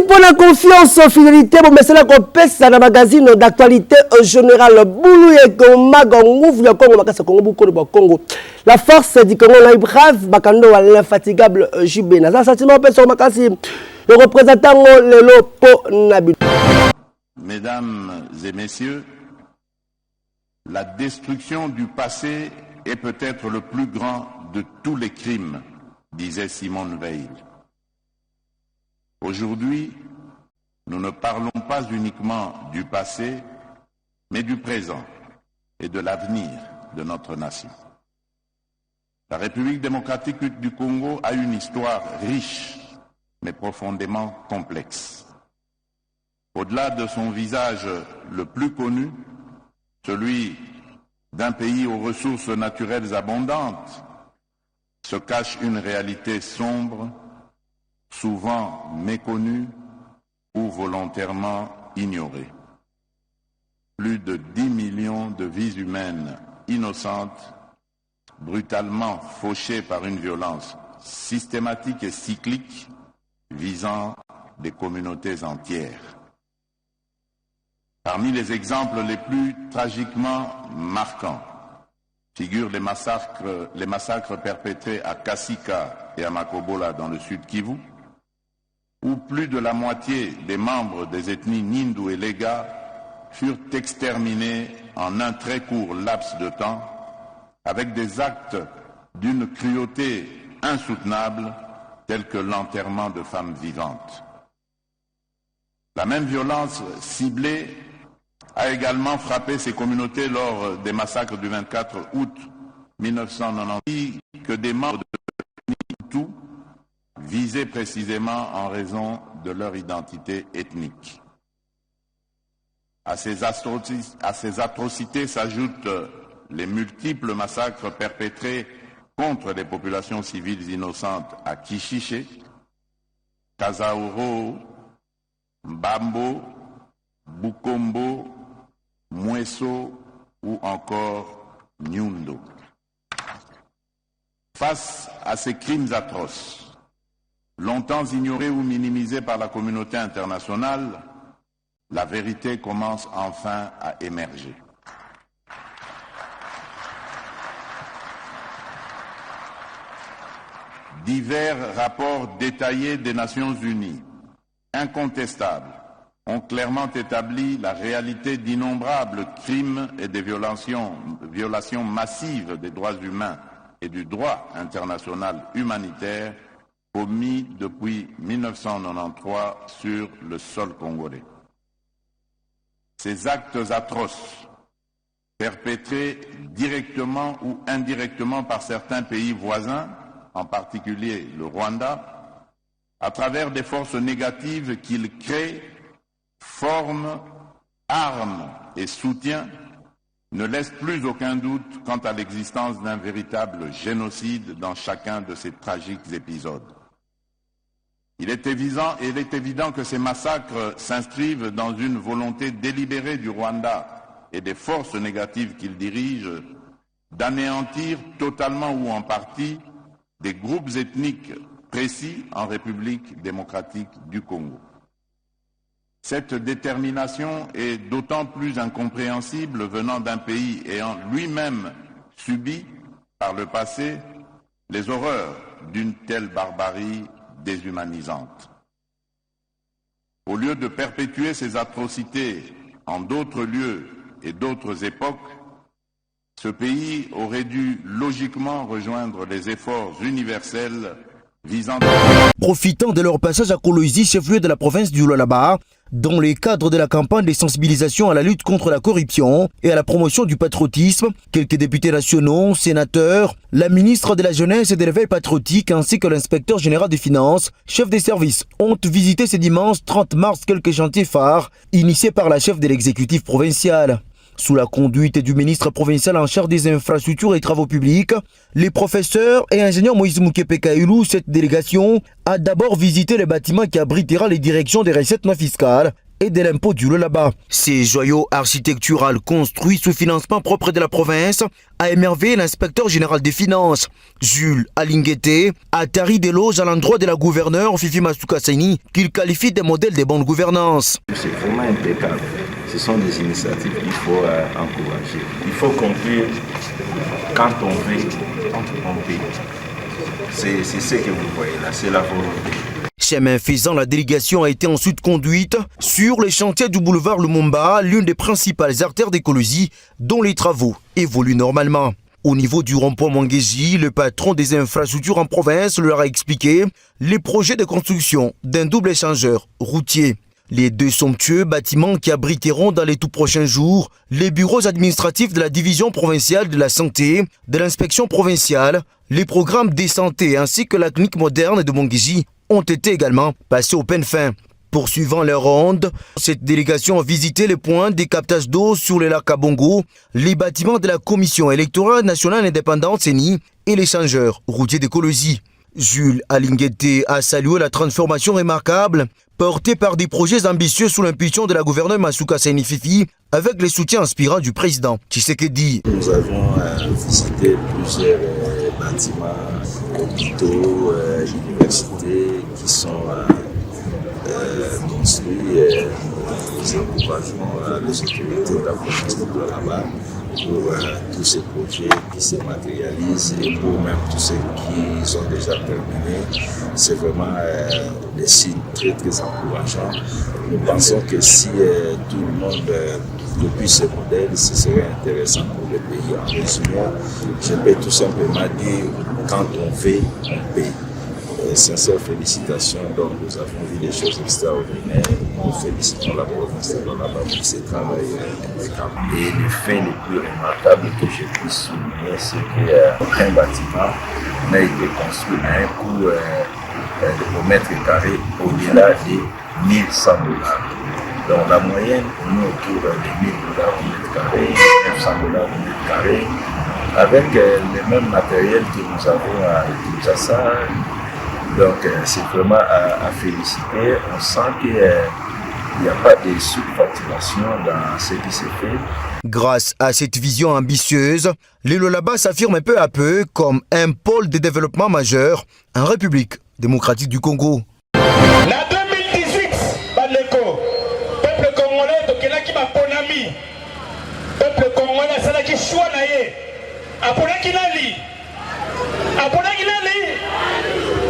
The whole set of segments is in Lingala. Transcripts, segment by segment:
pour la confiance, fidélité, bon, mais c'est là qu'on pèse dans le magazine d'actualité générale. Boulou et Goma, Gongouf, le Congo, Makasa Congo, beaucoup de Congo. La force du Congo, la brave, Bakando, l'infatigable Jibena. Ça, sentiment, pèse sur Makasi, le représentant le Lopo Nabil. Mesdames et messieurs, la destruction du passé est peut-être le plus grand de tous les crimes, disait Simone Veil. Aujourd'hui, nous ne parlons pas uniquement du passé, mais du présent et de l'avenir de notre nation. La République démocratique du Congo a une histoire riche, mais profondément complexe. Au-delà de son visage le plus connu, celui d'un pays aux ressources naturelles abondantes, se cache une réalité sombre, souvent méconnue ou volontairement ignorée. Plus de 10 millions de vies humaines innocentes, brutalement fauchées par une violence systématique et cyclique visant des communautés entières. Parmi les exemples les plus tragiquement marquants figurent les massacres perpétrés à Kasika et à Makobola dans le sud Kivu, où plus de la moitié des membres des ethnies Nindu et Lega furent exterminés en un très court laps de temps, avec des actes d'une cruauté insoutenable, tels que l'enterrement de femmes vivantes. La même violence ciblée a également frappé ces communautés lors des massacres du 24 août 1990, que des membres de Hutu visés précisément en raison de leur identité ethnique. À ces atrocités s'ajoutent les multiples massacres perpétrés contre les populations civiles innocentes à Kishiché, Kazauro, Mbambo, Bukombo, Mweso ou encore Nyundo. Face à ces crimes atroces, longtemps ignorés ou minimisés par la communauté internationale, la vérité commence enfin à émerger. Divers rapports détaillés des Nations Unies, incontestables, ont clairement établi la réalité d'innombrables crimes et des violations massives des droits humains et du droit international humanitaire commis depuis 1993 sur le sol congolais. Ces actes atroces, perpétrés directement ou indirectement par certains pays voisins, en particulier le Rwanda, à travers des forces négatives qu'ils créent, forment, arment et soutiennent, ne laissent plus aucun doute quant à l'existence d'un véritable génocide dans chacun de ces tragiques épisodes. Il est évident que ces massacres s'inscrivent dans une volonté délibérée du Rwanda et des forces négatives qu'il dirige d'anéantir totalement ou en partie des groupes ethniques précis en République démocratique du Congo. Cette détermination est d'autant plus incompréhensible venant d'un pays ayant lui-même subi par le passé les horreurs d'une telle barbarie déshumanisante. Au lieu de perpétuer ces atrocités en d'autres lieux et d'autres époques, ce pays aurait dû logiquement rejoindre les efforts universels visant... Profitant de leur passage à Kolwezi, chef-lieu de la province du Lualaba, dans le cadre de la campagne de sensibilisation à la lutte contre la corruption et à la promotion du patriotisme, quelques députés nationaux, sénateurs, la ministre de la Jeunesse et de l'éveil patriotique ainsi que l'inspecteur général des finances, chef des services, ont visité ce dimanche 30 mars quelques chantiers phares initiés par la chef de l'exécutif provincial. Sous la conduite du ministre provincial en charge des infrastructures et travaux publics, les professeurs et ingénieurs Moïse Moukepe Kailou, cette délégation a d'abord visité le bâtiment qui abritera les directions des recettes non fiscales et de l'impôt du Lualaba. Ces joyaux architecturaux construits sous financement propre de la province a émerveillé l'inspecteur général des finances, Jules Alinguete, a tari d'éloges à l'endroit de la gouverneure Fifi Masuka Saini, qu'il qualifie de modèle de bonne gouvernance. C'est vraiment impeccable. Ce sont des initiatives qu'il faut encourager. Il faut conclure quand on veut, on peut. C'est ce que vous voyez là, c'est la volonté. Chemin faisant, la délégation a été ensuite conduite sur les chantiers du boulevard Lumumba, l'une des principales artères d'écologie dont les travaux évoluent normalement. Au niveau du rond-point Mwangeji, le patron des infrastructures en province leur a expliqué les projets de construction d'un double échangeur routier. Les deux somptueux bâtiments qui abriteront dans les tout prochains jours les bureaux administratifs de la division provinciale de la santé, de l'inspection provinciale, les programmes de santé ainsi que la clinique moderne de Mwangeji ont été également passés au peine fin. Poursuivant leur ronde, cette délégation a visité les points des captages d'eau sur le lac Kabongo, les bâtiments de la Commission électorale nationale indépendante CENI et l'échangeur routier d'écologie. Jules Alinguete a salué la transformation remarquable portée par des projets ambitieux sous l'impulsion de la gouverneure Masuka Saini Fifi avec les soutiens inspirants du président Tshisekedi. Nous avons visité plusieurs bâtiments, hôpitaux, universités qui sont construits. Nous encourageons les autorités de la province de Lualaba pour tous ces projets qui se matérialisent et pour même tous ceux qui ont déjà terminé. C'est vraiment des signes très très encourageants. Nous pensons que si tout le monde depuis ce modèle, ce serait intéressant pour le pays. En résumé, je peux tout simplement dire quand on fait, on paye. Sincères félicitations, donc nous avons vu des choses extraordinaires. Nous félicitons la province de Lualaba pour ce travail impeccable. Et le fait le plus remarquable que je puisse souligner, c'est qu'aucun bâtiment n'a été construit à un coût au mètre carré au-delà de $1,100. Donc la moyenne, on est autour de $1,000 au mètre carré, $900 au mètre carré, avec le même matériel que nous avons à Kinshasa. Donc c'est vraiment à féliciter. On sent qu'il n'y a pas de surfacturation dans ce qui se fait. Grâce à cette vision ambitieuse, le Lualaba s'affirme peu à peu comme un pôle de développement majeur en République démocratique du Congo. La 2018, Bandeko, peuple congolais, tokelaki baponami, peuple congolais, salaki choix naye, aponaki nali,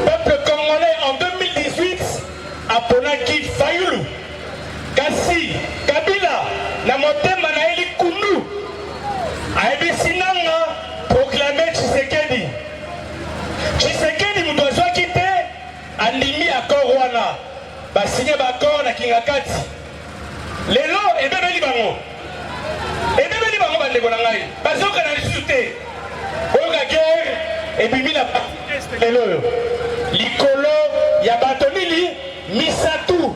peuple congolais en 2018, aponaki Fayulu, kasi Kabila, na motema na eli kundu, aebisinanga proclamer Tshisekedi. Tshisekedi mutu azwaki te, andimi accord wana, basigné accord na Kingakati. Lelo ebebeli bango bandeko na ngai, bazoka na lisusu te, oyoka guerre ebimi na lelo likolo ya bato nini misatu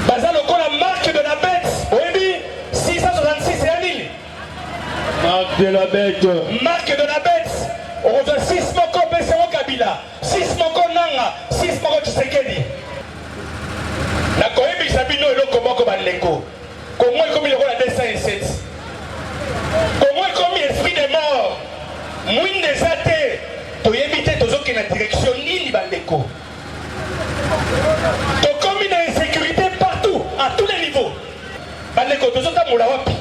baza lokola marque de la bête, oyebi 666 ya nini marque de la bête, okozwa 6 moko pesengo Kabila, 6 moko nanga, 6 moko Tshisekedi. Nakoyebisa bino eloko moko bandeko, Kongo ekomi lokola 207, Kongo ekomi esprit de mort, mwinde eza te, toyebi te tozoki na direction nini bandeko. Tokomi na insécurité partout, à tous les niveaux. Bandeko tozotambola wapi?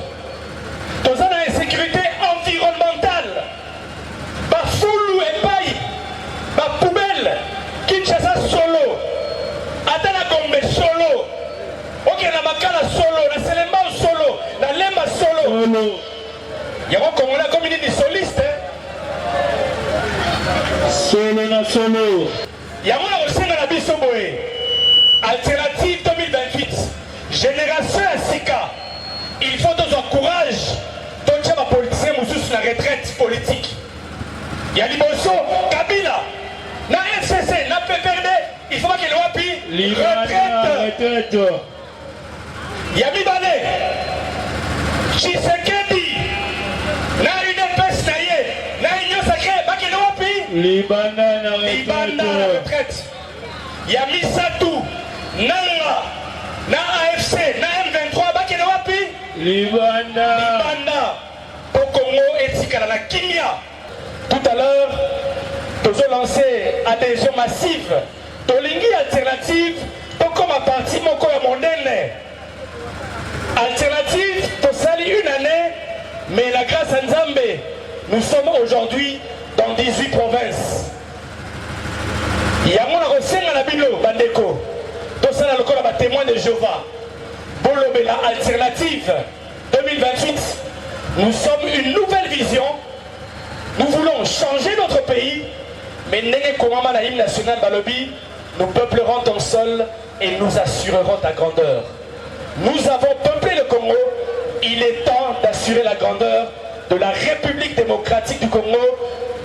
Toza na insécurité environnementale, bafulu epai, bapoubelle, Kinshasa solo, ata na Gombe solo, oke na Makala solo, na Selembao solo, na Lemba solo. Yango Congolais komi nini soliste, solo na solo. Yango na kosenga na biso boye, alternative 2028, génération ya sika, il faut tozo courage, totia ba politicien mosusu na retraite politique. Ya liboso Kabila na FCC na PPRD, il faut qu'il wapi retraite. Ya mibale Tshisekedi na UDPS na ye na Union Sacrée bakele wapi Libanda na retraite. Ya misatu nanga na Libanda au Congo et Tikala la Kimia. Tout à l'heure, nous avons lancé adhésion massive. Tolingi alternative, comme à partir moko ya mondele. Alternative, to sali une année, mais la grâce à Nzambe, nous sommes aujourd'hui dans 18 provinces. Yango na kosenga na bino bandeko. To sala lokola ba témoin de Jéhovah. Bolobé la alternative 2028. Nous sommes une nouvelle vision. Nous voulons changer notre pays, mais Nene Komama la hymne nationale Balobi, nous peuplerons ton sol et nous assurerons ta grandeur. Nous avons peuplé le Congo, il est temps d'assurer la grandeur de la République démocratique du Congo.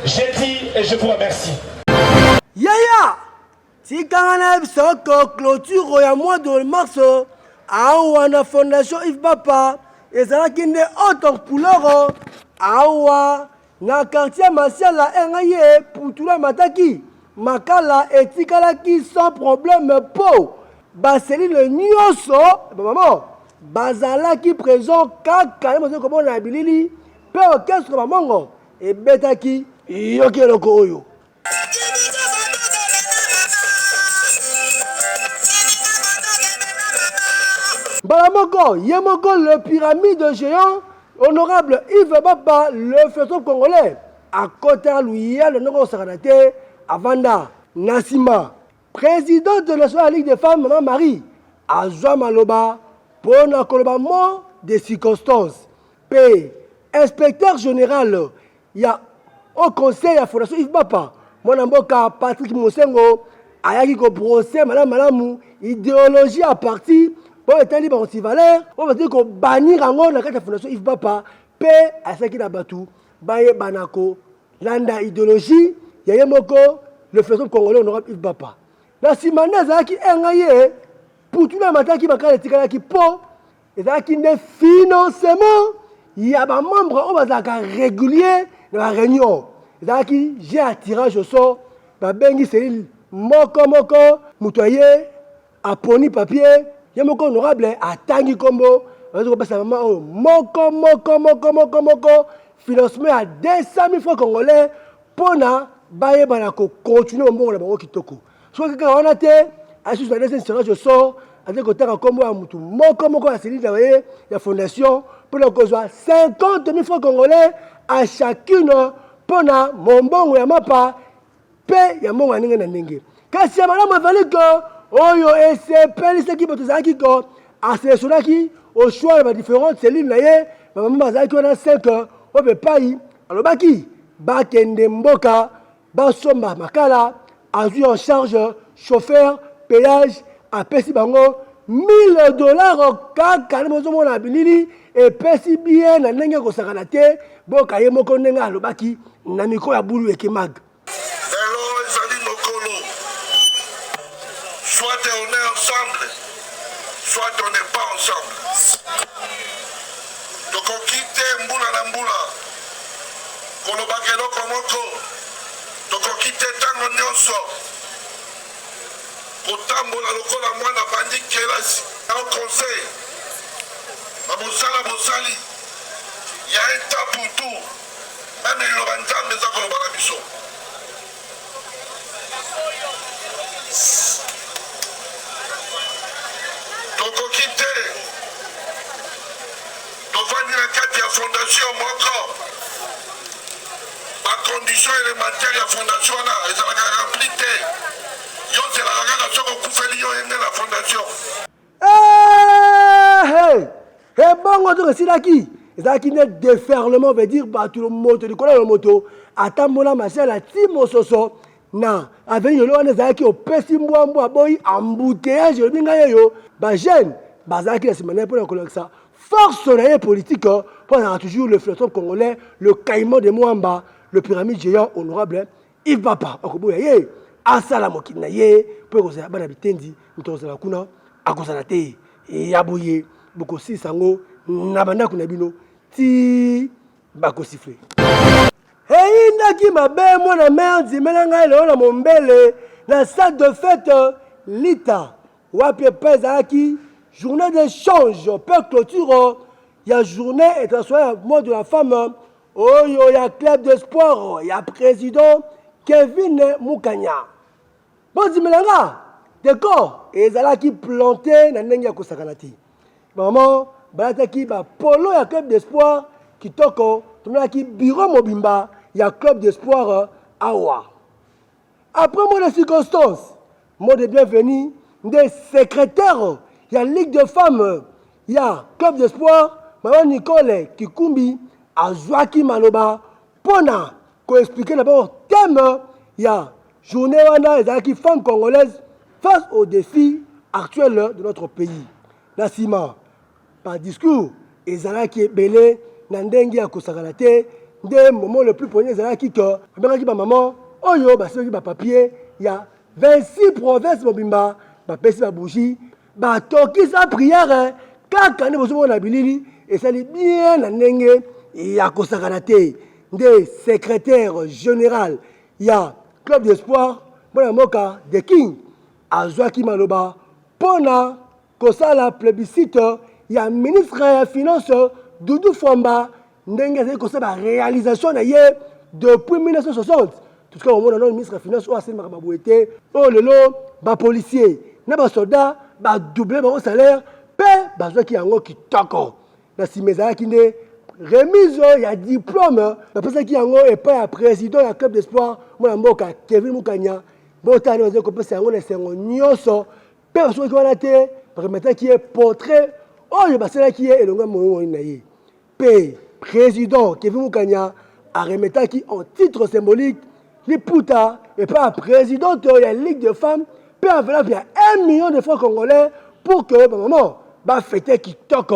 J'ai dit et je vous remercie. Yaya Tikana Soko clôture ya mois de mars awa na fondation Yves Bapa ezalaki nde autre pouloro awa na quartier Masiala engaye putula mataki makala etikalaki sans problème po baseli le nyonso maman bazalaki présent kaka na ko bona bilili pe orchestre mamongo ebetaki yoki eloko oyo Balamoko, Yemoko, le pyramide géant, honorable Yves Bapa, le philosophe congolais, à côté de lui, le Noro Saranate, Avanda, Nassima, président de la Ligue des femmes, Maman Marie, Azwa Maloba, Pona Koloba, mort des circonstances, P, inspecteur général, il y a au conseil à la Fondation Yves Bapa, mon amboka Patrick Mosengo, Ayaki ko procès, Madame Malamou, idéologie à partir. Bon, étant libre aussi valeur, on va dire qu'on bannir en haut la fondation Yves Bapa, paix à ce qui a battu, Baye Banako, Landa idéologie, Yayemoko, le philosophe congolais honorable Yves Bapa. La Simanda Zaki engaye, pour tout le matin qui m'a calé qui po, et Zaki ne financement, il y a des membres, on va dire régulier dans la réunion. Zaki, j'ai un tirage au sort, Bengi Céline, Moko, Moutoyer, Aponi papier, Yamoko honorable à Tangi Kombo, moko, financement à 200 000 francs congolais pour na baye banako continuer au monde la bango kitoko. Soit que on a été à ce stade de tirage au sort avec côté à Kombo à mutu moko à Céline Dawaye la fondation pour la cause 50 000 francs congolais à chacune pour na mombongo ya mapa pe ya monga ninge na ninge. Kasi ya malamu avaliko Oyo SPL ce qui peut être ko a sélectionné au choix de différentes cellules naie maman bazaki on a 5 on peut pas y alors baki bakende mboka basomba makala azu en charge chauffeur péage a pesi bango $1000 kaka na mozo mona bilili et pesi bien na ndenge ko sakana te boka ye moko ndenga alobaki na miko ya bulu ekemag. Soit on est ensemble, soit on n'est pas ensemble. Donc on quitte Mboula na Mboula. Kolobakelo Komoko. Donc on quitte Tango Nyonso. Kotambola lokola mwana bandi kelasi. Au conseil. Babosala Bosali. Il y a un temps pour tout. Même les Lobantans mais ça kolobala biso. Tokokite tovandi na kati ya fondation moko bacondition élémentaire ya fondation wana ezalaka rempli te yo zelaka kaka soki okufeli yo yenge na fondation ebongo toka esilaki ezalaki nde déferlement veut dire bato le moto likolo ya moto atambola masala ti mososo na aveni yolo wana ezalaki opesi mbwambwa boyi embouteillage elobi ngai eyo bajeune bazalaki na nsima na ye mpona kolakisa force na ye politique mpo azalaka toujours le philosophe congolais le caïman de mwamba le pyramide géant honorable Yves Bapa akoboya ye asala mokili na ye mpo ekozala bana bitendi moto akozala kuna akozala te ya boye bokosilisa yango na bandako na bino ti bakosifle eyindaki mabe mwana mer ndimela ngai lelo na mombele na salle de fête lita wapi epa ezalaki journée d'échange mpe clôture il y a journée internationale de la femme, il y a club de sport, il y a président Kevin Mukanya. Bon, dis-moi, d'accord, et ils qui planté dans le Kosakanati. Maman, il y a polo, il y a club d'espoir qui toko, il y a bureau Mobimba, il y a club d'espoir Awa. Après moi, les circonstances, moi de bienvenue, des secrétaires, il y a Ligue de femmes, il y a club d'espoir, maman Nicole Kikumbi, à Joaquim Maloba, pour expliquer d'abord thème, il y a journée des femmes congolaises face aux défis actuels de notre pays. Nassima, par discours, et Zala qui est belé, Nandengi à Kosakalate, des moments le plus premier, Zala qui que, maman, oh yo, papier, il y a 26 provinces Mobimba, Pessi Bougie, Toki sa prière, quand on est besoin de Bilili, et ça dit bien Nandengi, il y a Kosakalate, des secrétaires généraux, il y a Club d'espoir, Mona Moka, de King, à Joaquim Maloba, Pona, Kosala plébiscite, il y a ministre des Finances, Doudou Famba, Ndenge, c'est la réalisation depuis 1960. Tout ce qu'on a le ministre des Finances, c'est Marababouete, oh le lot, policier, n'a soldat, doubler mon salaire, paix, qui toko. La Simeza qui est remise, il y a diplôme, la personne qui est pas président, il y a club d'espoir, moi, Moka, Kevin Mukanya, Botani, on dit que c'est un nyoso, personne qui a été, permettant qui est portrait, oh, c'est là qui est, et le gars, P, président Kevin Mukanya, a remettant qui en titre symbolique, les putas, et pas président de la Ligue de femmes, peut avoir 1 million de francs congolais pour que, maman, bah, fêter qui toque,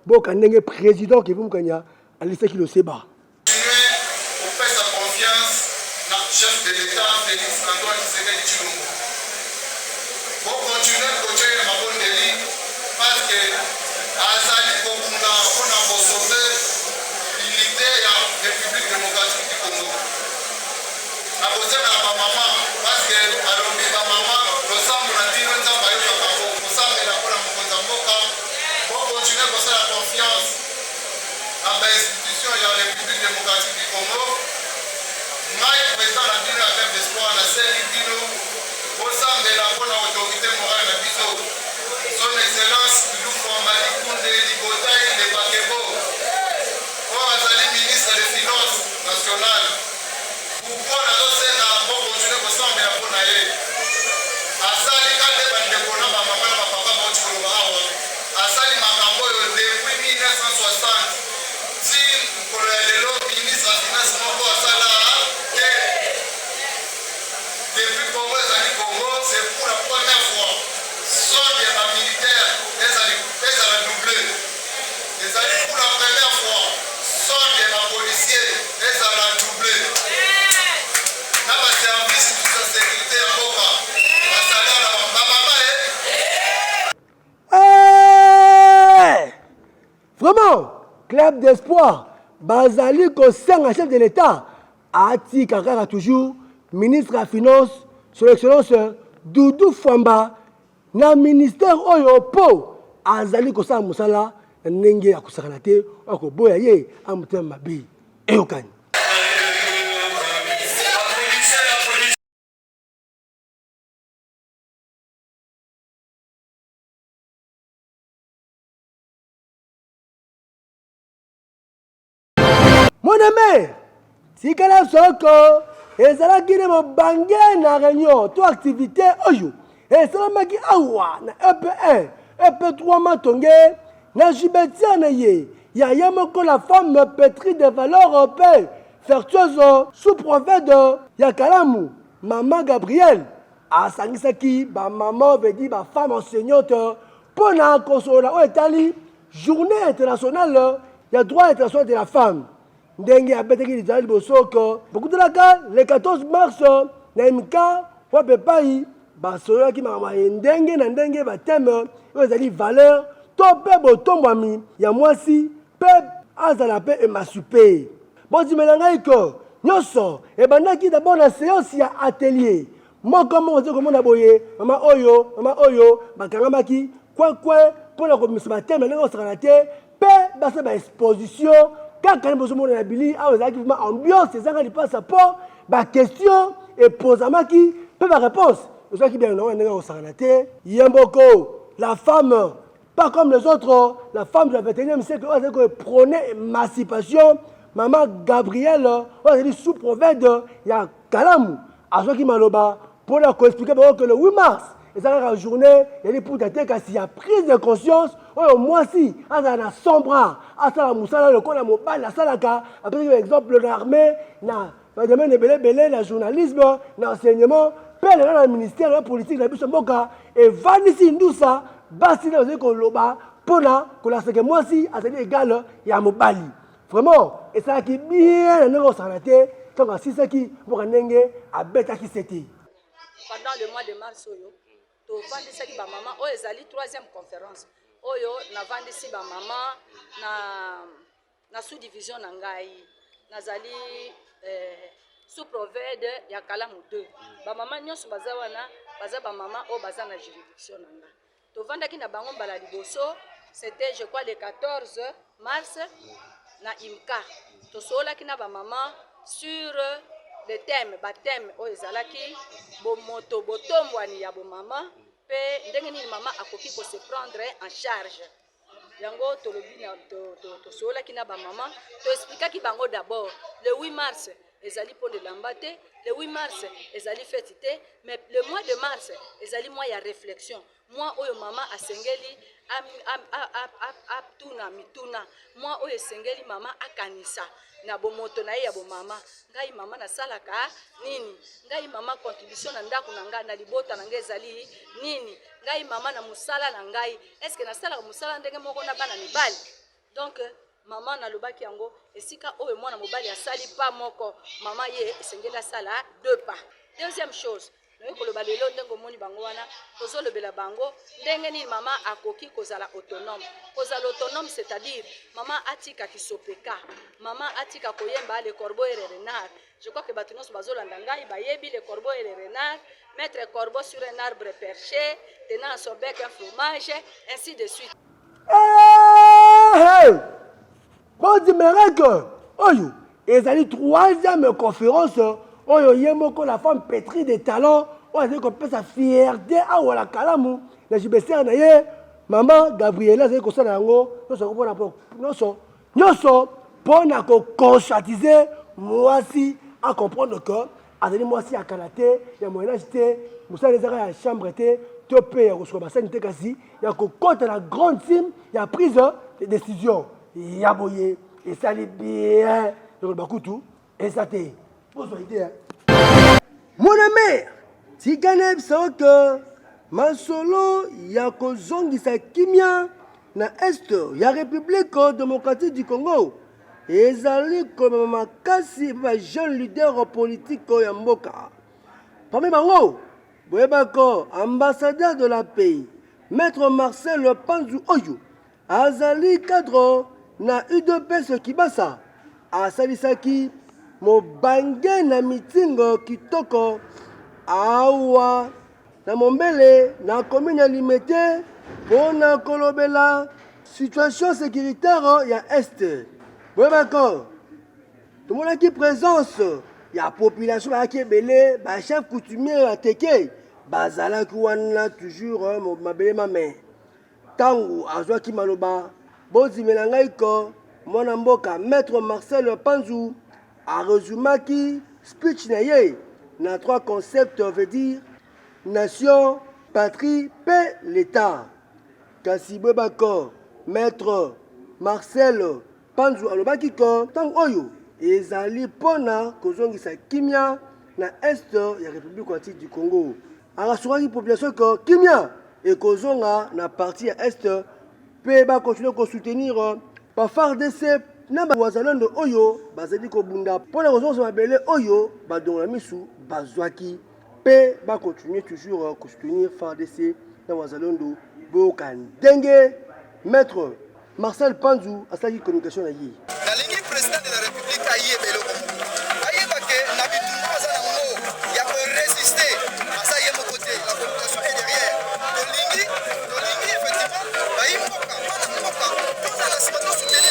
bon, quand on est président Kevin Mukanya, à l'issue qui le sait pas. Chef de l'État, Félix Antoine Tshisekedi Tshilombo. Pour continuer à coacher ma bonne délit, parce que Azali Kokunda, on a sauvé l'unité de la République démocratique du Congo. A cause de ma maman, parce que à l'ombi ma maman, le sang de la dîne, le sang de la Congo, le sang de la Congo, pour continuer à faire la confiance à l'institution de la République démocratique du Congo. Maïs président la ville à Club d'espoir, la série Dino, au sein de la bonne autorité morale de Biso, son excellence Loulou Fambali Koundé Ligotaï de Bakebo, pour Azali ministre des Finances nationales, pourquoi la dose n'a pas continué au sein de la bonne aïe. Azali Kade Bandekona, ma maman, ma papa, ma Tchouloua, Azali Makambo depuis 1960, si pour le ministre des Finances, depuis Congo, c'est pour la première fois. Soit des militaires, les a doublé. Les alliés pour la première fois. Soit des policiers, les a doublé. N'a pas service de sécurité à Boka. La salaire là-bas, Vraiment, club d'espoir, Bazali Kossang, chef de l'État, Ati Kakara toujours. Ministre de la Finance, son excellence Doudou Famba, na ministère Oyo Po, Azali Kosa Moussala, Nenge Akusakalate, Oko Boyaye, Amutem Mabi, Eokan. Mon ami, si Kala Soko, et ça là qui est mon bangue na réunion, toute activité oyo. Et ça là qui awa na EP1, EP3 matongé, na jibetia na ye. Ya yamoko la femme pétrie de valeurs européennes, vertueuse sous prophète de Yakalamu, maman Gabrielle. A sangisaki, ba maman veut dire ba femme enseignante pour na consola au Italie, journée internationale, il y a droit international de la femme. Ndenge abeteki Israël bosoko beaucoup de la cas le 14 mars na mka wa pepai basola ki mama ndenge na ndenge ba thème ezali valeur to pe botombwami ya mwasi pe azala pe émancipé bon dimelanga iko nyoso e bandaki d'abord na séance ya atelier moko mo zo komona boye mama oyo bakangamaki kwa pour la commission ba thème na osakana te pe basa ba exposition kaka ni bozo mona na bili awa ezalaki vraiment ambiance ezanga lipasa po ba question et posamaki pe ba réponse ezalaki bien na ndenge osakana te yemboko la femme pas comme les autres la femme du 21e siècle oyo prônait émancipation maman Gabrielle oyo sous prophète ya kalamu azwaki maloba pour expliquer que le 8 mars ezalaka journée yali pour tete kasi ya prise de conscience oyo mwasi azala na sombre asala musala lokola mobali asalaka apesi exemple na armée na domaine ebelebele na journalisme na enseignement mpe lelo na ministère ya politique na biso mboka evandisi ndusa basi nde bazali koloba mpona kolaseke mwasi azali égale ya mobali vraiment esalaki bien na ndenge osakana te ntango asisaki mboka ndenge abetaki se te. Pendant le mois de mars oyo tovandisaki bamama oyo ezali 3e conférence oyo navandisi bamama na sous division na ngai nazali sous prophète ya kalamu 2 bamama nyonso baza wana baza bamama oyo baza na juridiction na ngai tovandaki na bango mbala liboso c'était je crois le 14 mars na imka tosololaki na bamama sur le thème bathème oyo ezalaki bomoto botombwani ya bomama mpe ndenge nini mama akoki kose prendre en charge yango tolobi tosololaki na bamama toexplikaki bango d'abord le 8 mars ezali mpo lelamba te le 8 mars ezali feti te mais le mois de mars ezali mois ya réflexion mois oyo mama asengeli atuna mituna mois oyo esengeli mama akanisa na bomoto na ye ya bomama ngai mama nasalaka nini ngai mama contribution na ndako na ngai na libota na ngai ezali nini ngai mama na musala na ngai est-ce que nasalaka musala ndenge moko na bana mibali donc mama nalobaki yango esika oyo mwana mobali asali pa moko mama ye esengeli asala 2 pas. Deuxième chose noye koloba lelo ndenge omoni bango wana tozolobela bango ndenge nini mama akoki kozala autonome kozala autonome c'est-à-dire mama atika kisopeka mama atika koyemba le corbeau et le renard. Je crois que bato nyonso bazolanda ngai bayebi le corbeau et le renard mettre corbeau sur un arbre perché tenant à son bec un fromage ainsi de suite. Bodimereke oyo ezali 3e conférence oyo ye moko la femme pétrie de talent oyo azali kopesa fierté awa la kalamu na jibesere na ye mama Gabriela azali kosala yango nyonso mpona koconscientiser mwasi a comprendre que azali mwasi ya kala te ya moyenage te mosala ezaka ya chambre te to mpe ya kosoka basani te kasi ya kokota na grande team ya prise de décision ya boye esali bien lokoloba kutu eza te pozwa ide mona mare tikana biso ke masolo ya kozongisa kimia na este ya république démocratique du Congo ezali komema makasi ba jeune leader politique ya mboka parmi bango boyebako ambassadeur de la pays maître Marcel Panzu oyo azali cadre na UDPS Kibasa asalisaki mobange na mitingo kitoko awa na mombele na commune ya Limete pona kolobela situation sécuritaire ya este boyebako tomonaki présence ya population bayaki ebele bachef coutumier ya teke bazalaki wana toujours mabele mame tangu azwaki maloba bozimela ngai ko mwana mboka maître Marcel Panzu arezumaki speech na ye na 3 concepts veut dire nation, patrie, paix, l'état. Kasi boyebako maître Marcel Panzu alobaki ko tango oyo ezali pona kozongisa kimia na est ya République démocratique du Congo. Arassuraki population ko kimia ekozonga na partie ya est pe ba continuer ko soutenir pa FARDC na wazalendo oyo bazali kobunda pona kozonga mabele oyo badonga misu bazwaki pe ba continuer toujours ko soutenir FARDC na wazalendo boka ndenge maître Marcel Panzu asali communication na yi nalingi président de la république ayebele ayebake na bitumba aza nango ya korésister asa ye moko te la population est derrière tolingi effectivement bayi mboka bana mboka tozala nsima tosoutenir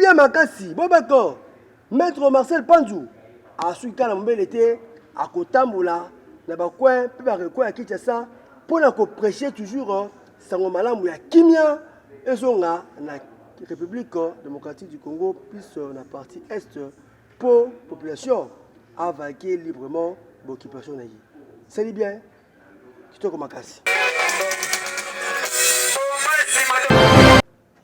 bien makasi bobeko maître Marcel Panzou asuka na mbele te akotambola na bakwe pe barekoya ya Kinshasa mpona koprêcher toujours sango malamu ya kimia ezonga na République démocratique du Congo plus na partie est pour population à vaquer librement l'occupation na ye. C'est bien kitoko makasi.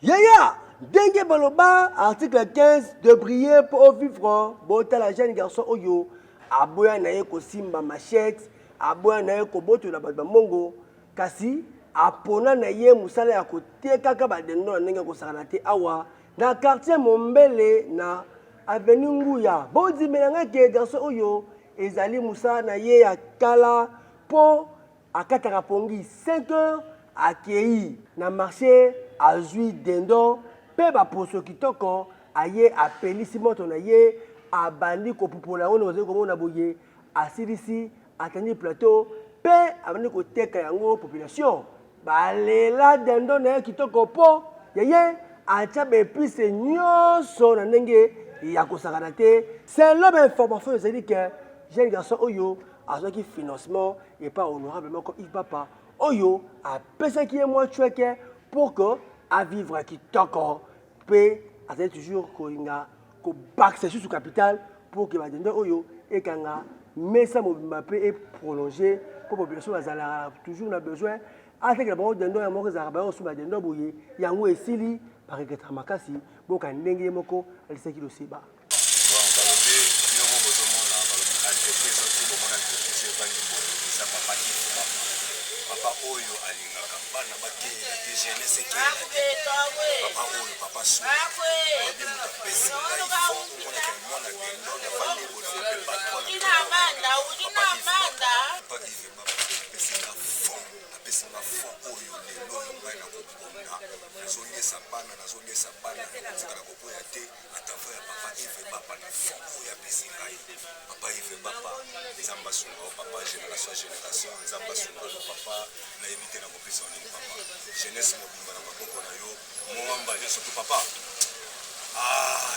Yaya Dengue Baloba, article 15, de prier pour vivre. Bota la jeune garçon Oyo, aboya naye ko simba machette, aboya naye ko boto la ba mongo, kasi apona naye musala ya ko teka ba dendo ndenge ko sakana te awa na quartier Mombele na avenue Nguya. Bodi melanga ke garçon Oyo ezali musala naye ya kala po akataka pongi 5 heures akei na marché azui dendo. Pe ba poso kitoko aye apelisi moto na ye abandi ko popola ono oze ko mona boye asilisi atani plateau pe abandi ko teka yango population balela dendo na kitoko po yeye acha be plus nyoso na ndenge ya kosakana te. C'est l'homme information c'est que jeune garçon oyo azoki financement et pas honorablement comme il papa oyo a pesa qui est moi choueke pour que à vivre qui toko peut à toujours koinga ko baxer sur capital pour que badende oyo et kanga mais ça m'a et prolonger pour population azala toujours na besoin avec la banque dendo ya moko za ba osu badende boye yango esili par ekatra makasi boka ndenge moko alisaki lo seba papa oyo alingaka bana bakela te jeunesse ekela papa oyo papa so ode moto apesi ngai fo omonaka mwana dendo na fandi bolepe papa ive papa apesinga fo oyo lelo oyo ngai nakobona nazoliesa bana tika na koboya te atavo ya papa ive papa na fo oyo apesi ngai papa ive papa nzambe asunga papa génération nzambe asunga papa nayebi te na kopesa olingi papa jeunesse mobimba na maboko na yo moamba nyonso to papa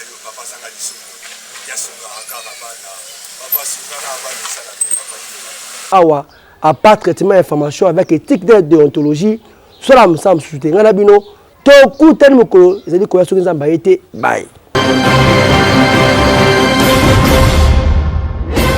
yo papa azanga lisumu yasungaka kaka bana papa asungaka bana esala te papa awa à pas traitement information avec éthique de déontologie cela me semble soutenir na bino to kutani mokolo ezali koya soki nzamba ete bye.